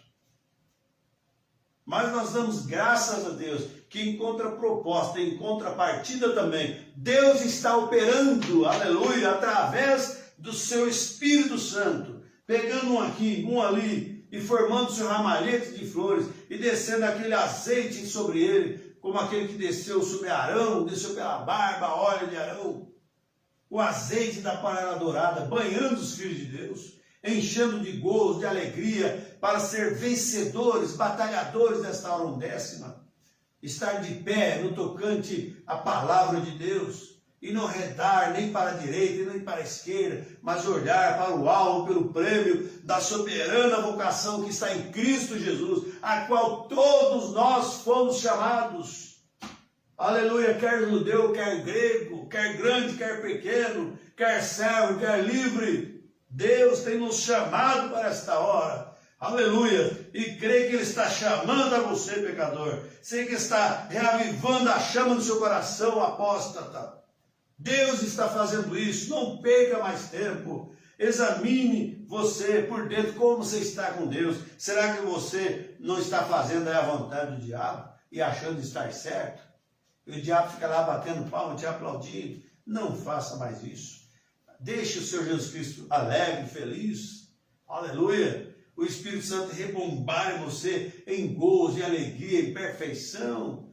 Mas nós damos graças a Deus que em contraproposta, em contrapartida também, Deus está operando, aleluia, através do seu Espírito Santo, pegando um aqui, um ali, e formando seu ramalhete de flores, e descendo aquele azeite sobre ele, como aquele que desceu sobre Arão, desceu pela barba, óleo de Arão, o azeite da panela dourada, banhando os filhos de Deus, enchendo de gozo, de alegria, para ser vencedores, batalhadores desta hora undécima, estar de pé no tocante à palavra de Deus, e não redar nem para a direita nem para a esquerda, mas olhar para o alvo, pelo prêmio da soberana vocação que está em Cristo Jesus, a qual todos nós fomos chamados. Aleluia, quer judeu, quer grego, quer grande, quer pequeno, quer servo, quer livre. Deus tem nos chamado para esta hora. Aleluia, e creio que Ele está chamando a você, pecador. Sei que está reavivando a chama no seu coração, apóstata. Deus está fazendo isso, não perca mais tempo. Examine você por dentro, como você está com Deus. Será que você não está fazendo a vontade do diabo e achando estar certo? E o diabo fica lá batendo palma, te aplaudindo. Não faça mais isso. Deixe o Senhor Jesus Cristo alegre, feliz. Aleluia. O Espírito Santo rebombar em você em gozo, em alegria, em perfeição,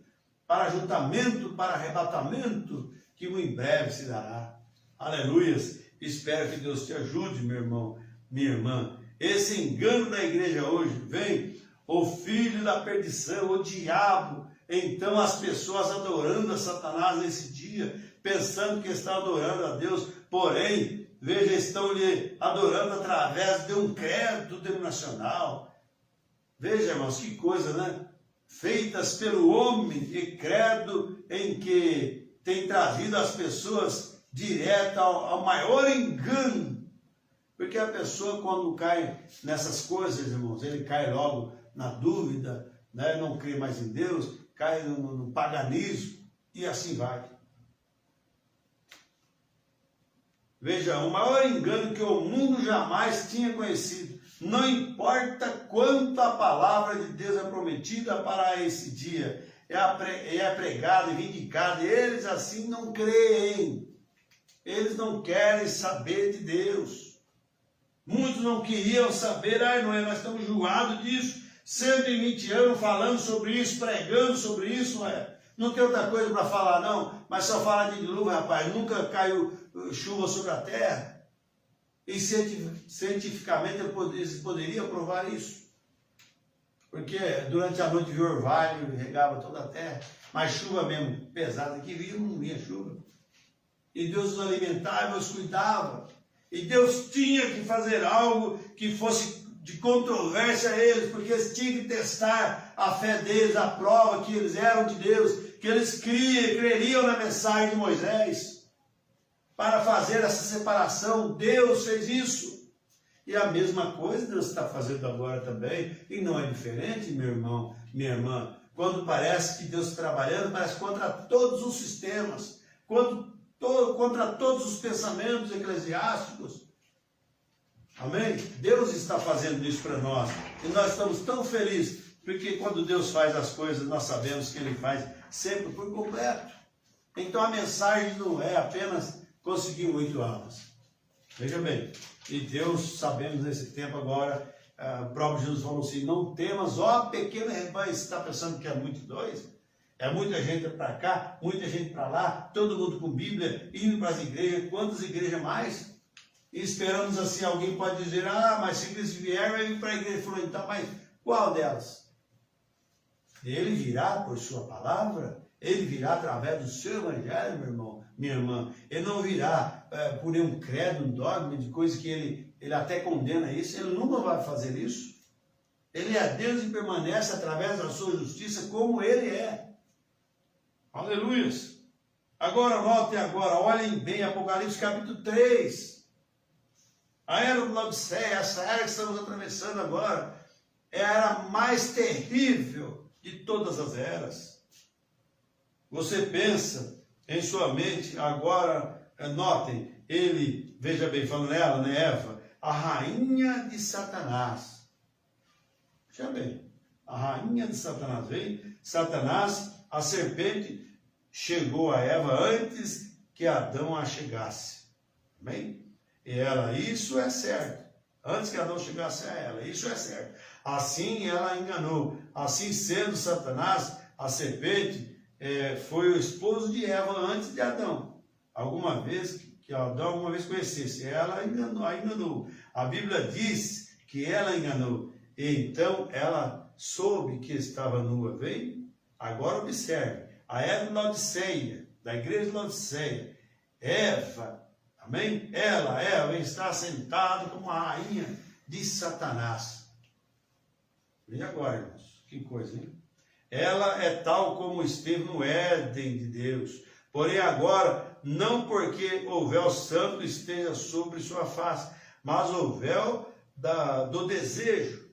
para ajuntamento, para arrebatamento, que em breve se dará. Aleluias. Espero que Deus te ajude, meu irmão, minha irmã. Esse engano da igreja hoje vem o filho da perdição, o diabo. Então as pessoas adorando a Satanás nesse dia, pensando que estão adorando a Deus, porém, veja, estão lhe adorando através de um credo denominacional. Veja, irmãos, que coisa, né? Feitas pelo homem e credo em que tem trazido as pessoas direto ao maior engano. Porque a pessoa, quando cai nessas coisas, irmãos, ele cai logo na dúvida, né? Não crê mais em Deus, cai no paganismo e assim vai. Veja, o maior engano que o mundo jamais tinha conhecido. Não importa quanto a palavra de Deus é prometida para esse dia, é pregada e vindicada, eles assim não creem. Eles não querem saber de Deus. Muitos não queriam saber, não é, nós estamos enjoados disso, 120 anos falando sobre isso, pregando sobre isso, não é? Não tem outra coisa para falar não, mas só fala de dilúvio, rapaz, nunca caiu chuva sobre a terra. E cientificamente eles poderiam provar isso. Porque durante a noite viu orvalho e regava toda a terra, mas chuva mesmo pesada que vinha, não vinha chuva. E Deus os alimentava, os cuidava. E Deus tinha que fazer algo que fosse de controvérsia a eles, porque eles tinham que testar a fé deles, a prova que eles eram de Deus, que eles creriam na mensagem de Moisés. Para fazer essa separação, Deus fez isso. E a mesma coisa Deus está fazendo agora também, e não é diferente, meu irmão, minha irmã. Quando parece que Deus está trabalhando, parece contra todos os sistemas, contra todos os pensamentos eclesiásticos. Amém? Deus está fazendo isso para nós, e nós estamos tão felizes, porque quando Deus faz as coisas, nós sabemos que Ele faz sempre por completo. Então a mensagem não é apenas conseguir muito almas. Veja bem, e Deus, sabemos nesse tempo agora, o próprio Jesus falou assim, não temas, ó pequeno rebanho. Você está pensando que é multidões? É muita gente para cá, muita gente para lá, todo mundo com Bíblia, indo para as igrejas, quantas igrejas mais? E esperamos assim, alguém pode dizer, mas se eles vieram, eu vim para a igreja. Ele falou, então, mas qual delas? Ele virá por sua palavra, ele virá através do seu evangelho, meu irmão, minha irmã. Ele não virá por nenhum credo, um dogma de coisa que ele até condena isso. Ele nunca vai fazer isso. Ele é Deus e permanece através da sua justiça como ele é. Aleluia. Agora, notem agora, olhem bem, Apocalipse capítulo 3. A era do Laodiceia, essa era que estamos atravessando agora, é a era mais terrível de todas as eras. Você pensa em sua mente, agora, notem, ele, veja bem, falando nela, né, Eva, a rainha de Satanás. Veja bem, a rainha de Satanás veio, Satanás, a serpente, chegou a Eva antes que Adão a chegasse. Amém? E ela, isso é certo. Antes que Adão chegasse a ela, isso é certo. Assim ela enganou. Assim sendo Satanás, a serpente, foi o esposo de Eva antes de Adão. Alguma vez que Adão alguma vez conhecesse, ela a enganou. A Bíblia diz que ela enganou. E então ela soube que estava nua. Vem? Agora observe. A Eva de Laodiceia, da igreja de Laodiceia, Eva, amém? Ela está sentada como a rainha de Satanás. Veja agora, irmãos, que coisa, hein? Ela é tal como esteve no Éden de Deus. Porém agora, não porque o véu santo esteja sobre sua face, mas o véu do desejo.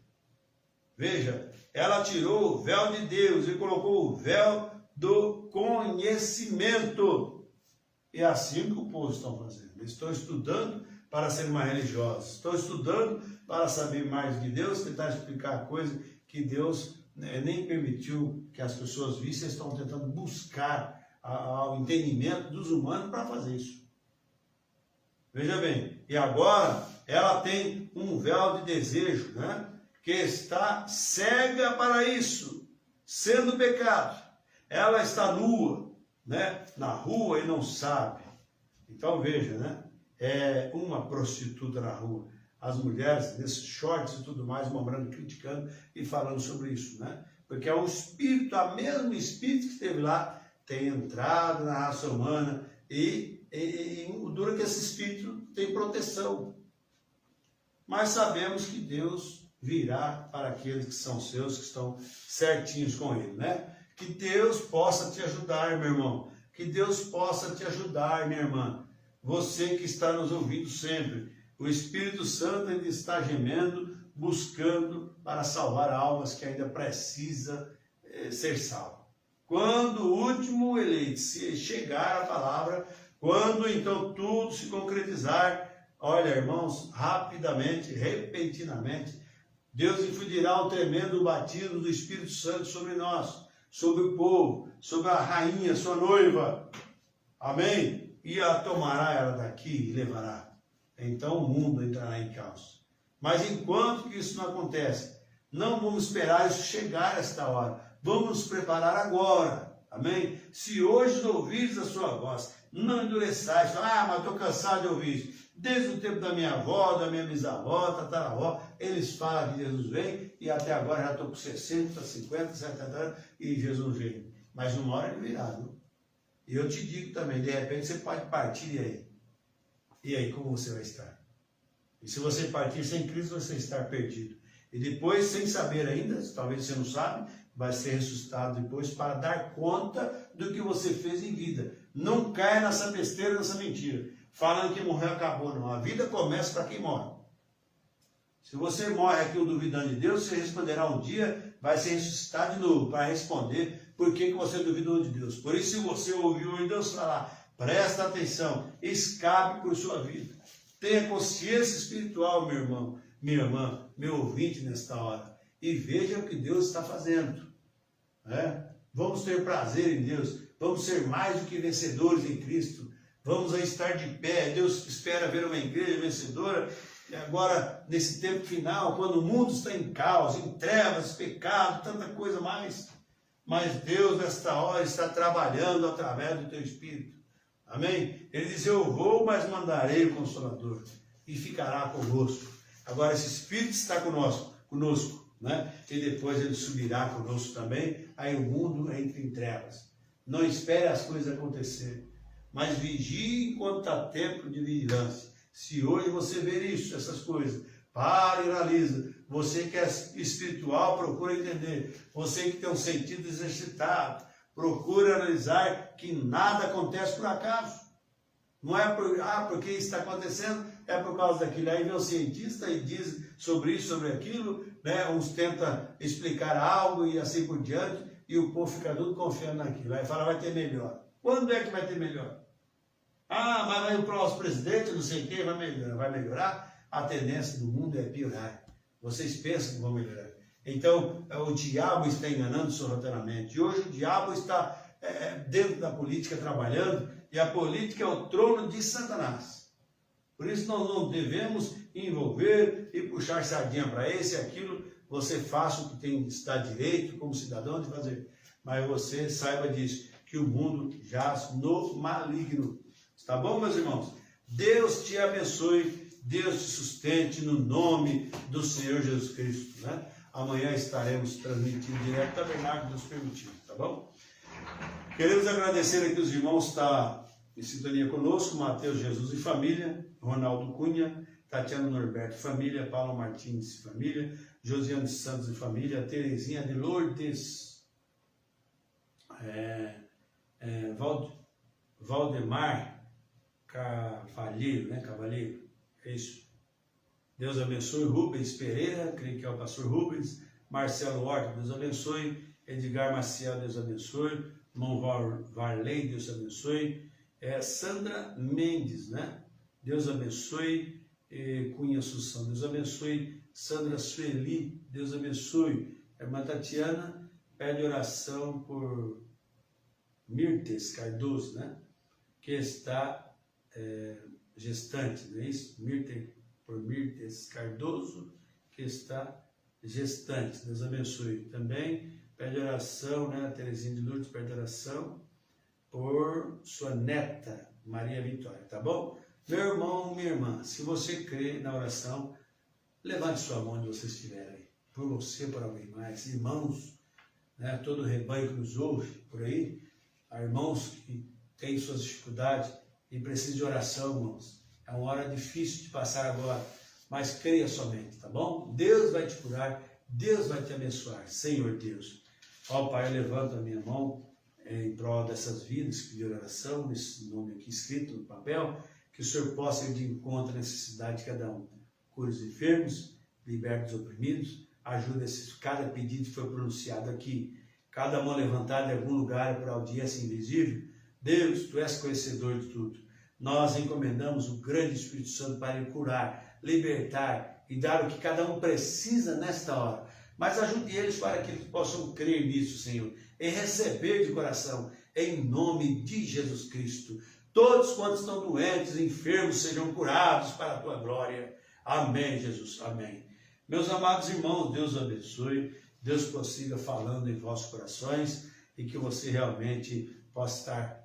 Veja, ela tirou o véu de Deus e colocou o véu do conhecimento. E é assim que o povo está fazendo. Eles estão estudando para ser mais religiosos. Estão estudando para saber mais de Deus, tentar explicar coisas que Deus nem permitiu que as pessoas vissem. Eles estão tentando buscar o entendimento dos humanos para fazer isso. Veja bem, e agora ela tem um véu de desejo, né? Que está cega para isso, sendo pecado. Ela está nua, né, na rua e não sabe. Então veja, né, é uma prostituta na rua. as mulheres nesses shorts e tudo mais, mostrando, criticando e falando sobre isso, né? Porque é o espírito, o mesmo espírito que esteve lá, tem entrado na raça humana e dura que esse espírito tem proteção. Mas sabemos que Deus virá para aqueles que são seus, que estão certinhos com Ele, né? Que Deus possa te ajudar, meu irmão. Que Deus possa te ajudar, minha irmã. Você que está nos ouvindo sempre. O Espírito Santo ainda está gemendo, buscando para salvar almas que ainda precisam ser salvas. Quando o último eleito chegar à palavra, quando então tudo se concretizar, olha, irmãos, rapidamente, repentinamente, Deus infundirá um tremendo batismo do Espírito Santo sobre nós, sobre o povo, sobre a rainha, sua noiva. Amém? E a tomará ela daqui e levará. Então o mundo entrará em caos. Mas enquanto que isso não acontece, não vamos esperar isso chegar a esta hora. Vamos nos preparar agora. Amém? Se hoje ouvires a sua voz, não endureçais. Mas estou cansado de ouvir isso. Desde o tempo da minha avó, da minha bisavó, tataravó, eles falam que Jesus vem, e até agora já estou com 60, 50, 70 anos, e Jesus vem. Mas uma hora ele virá, viu? E eu te digo também, de repente você pode partir, e aí? E aí, como você vai estar? E se você partir sem Cristo, você estar perdido. E depois, sem saber ainda, talvez você não sabe, vai ser ressuscitado depois para dar conta do que você fez em vida. Não caia nessa besteira, nessa mentira. Falando que morreu, acabou, não. A vida começa para quem morre. Se você morre aqui duvidando de Deus, você responderá um dia, vai ser ressuscitado de novo para responder por que você duvidou de Deus. Por isso, se você ouviu Deus falar, presta atenção, escape por sua vida. Tenha consciência espiritual, meu irmão, minha irmã, meu ouvinte nesta hora. E veja o que Deus está fazendo. Vamos ter prazer em Deus. Vamos ser mais do que vencedores em Cristo. Vamos estar de pé. Deus espera ver uma igreja vencedora. E agora, nesse tempo final, quando o mundo está em caos, em trevas, pecado, tanta coisa mais. Mas Deus, nesta hora, está trabalhando através do teu Espírito. Amém? Ele diz, eu vou, mas mandarei o Consolador. E ficará conosco. Agora, esse Espírito está conosco, né? E depois ele subirá conosco também. Aí o mundo entra em trevas. Não espere as coisas acontecerem. Mas vigie enquanto está tempo de vigilância. Se hoje você ver isso, essas coisas, para e analisa. Você que é espiritual, procura entender. Você que tem um sentido exercitado, procura analisar que nada acontece por acaso. Não é porque isso está acontecendo, é por causa daquilo. Aí vem o cientista e diz sobre isso, sobre aquilo, né? Uns tentam explicar algo e assim por diante, e o povo fica tudo confiando naquilo. Aí fala, vai ter melhor. Quando é que vai ter melhor? Mas vai o próximo presidente, não sei quem, vai melhorar. A tendência do mundo é piorar. Vocês pensam que vão melhorar. Então, o diabo está enganando sorrateiramente. E hoje o diabo está dentro da política trabalhando, e a política é o trono de Satanás. Por isso nós não devemos envolver e puxar sardinha para esse e aquilo. Você faça o que tem está direito como cidadão de fazer. Mas você saiba disso, que o mundo jaz no maligno. Está bom, meus irmãos? Deus te abençoe, Deus te sustente no nome do Senhor Jesus Cristo, né? Amanhã estaremos transmitindo direto da Bernardo, Deus permitindo, tá bom? Queremos agradecer aqui os irmãos que estão em sintonia conosco, Mateus Jesus e família, Ronaldo Cunha, Tatiana Norberto e família, Paulo Martins e família, Josiane Santos e família, Terezinha de Lourdes, Valdemar Cavalheiro, né? Cavalheiro, é isso. Deus abençoe. Rubens Pereira, creio que é o pastor Rubens. Marcelo Horta, Deus abençoe. Edgar Maciel, Deus abençoe. Irmão Varley, Deus abençoe. Sandra Mendes, né? Deus abençoe. Cunha Assunção, Deus abençoe. Sandra Sueli, Deus abençoe. Irmã Tatiana pede oração por Mirtes Cardoso, né? Que está gestante, não é isso? Por Mirtes Cardoso, que está gestante. Deus abençoe. Também pede oração, né? A Terezinha de Lourdes pede oração por sua neta, Maria Vitória, tá bom? Meu irmão, minha irmã, se você crê na oração, Levante sua mão onde você estiver aí. Por você, por alguém mais. Irmãos, né, todo o rebanho que nos ouve por aí. Há irmãos que têm suas dificuldades e precisam de oração, irmãos. É uma hora difícil de passar agora, mas creia somente, tá bom? Deus vai te curar, Deus vai te abençoar, Senhor Deus. Ó Pai, eu levanto a minha mão em prol dessas vidas que de oração, nesse nome aqui escrito no papel, que o Senhor possa ir de encontro à necessidade de cada um. Cure os enfermos, liberte os oprimidos, ajuda cada pedido que foi pronunciado aqui, cada mão levantada em algum lugar por audiência invisível. Deus, Tu és conhecedor de tudo. Nós encomendamos o grande Espírito Santo para lhe curar, libertar e dar o que cada um precisa nesta hora. Mas ajude eles para que eles possam crer nisso, Senhor, e receber de coração, em nome de Jesus Cristo. Todos quantos estão doentes, enfermos, sejam curados para a Tua glória. Amém, Jesus. Amém. Meus amados irmãos, Deus abençoe, Deus prossiga falando em vossos corações e que você realmente possa estar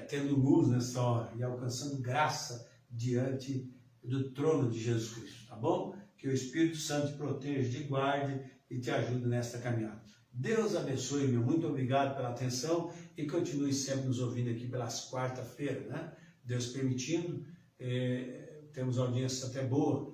tendo luz nessa hora e alcançando graça diante do trono de Jesus Cristo, tá bom? Que o Espírito Santo te proteja, te guarde e te ajude nesta caminhada. Deus abençoe, meu. Muito obrigado pela atenção e continue sempre nos ouvindo aqui pelas quarta-feiras, né? Deus permitindo, temos audiência até boa,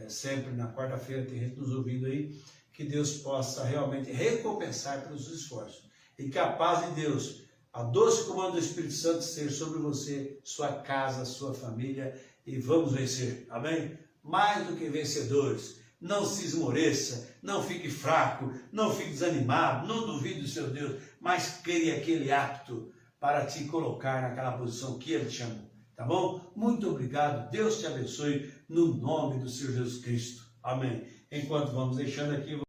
sempre na quarta-feira tem gente nos ouvindo aí, que Deus possa realmente recompensar pelos esforços e que a paz de Deus, a doce comando do Espírito Santo seja sobre você, sua casa, sua família, e vamos vencer, amém? Mais do que vencedores. Não se esmoreça, não fique fraco, não fique desanimado, não duvide do seu Deus, mas crie aquele apto para te colocar naquela posição que Ele te chamou, tá bom? Muito obrigado, Deus te abençoe, no nome do Senhor Jesus Cristo, amém. Enquanto vamos deixando aqui...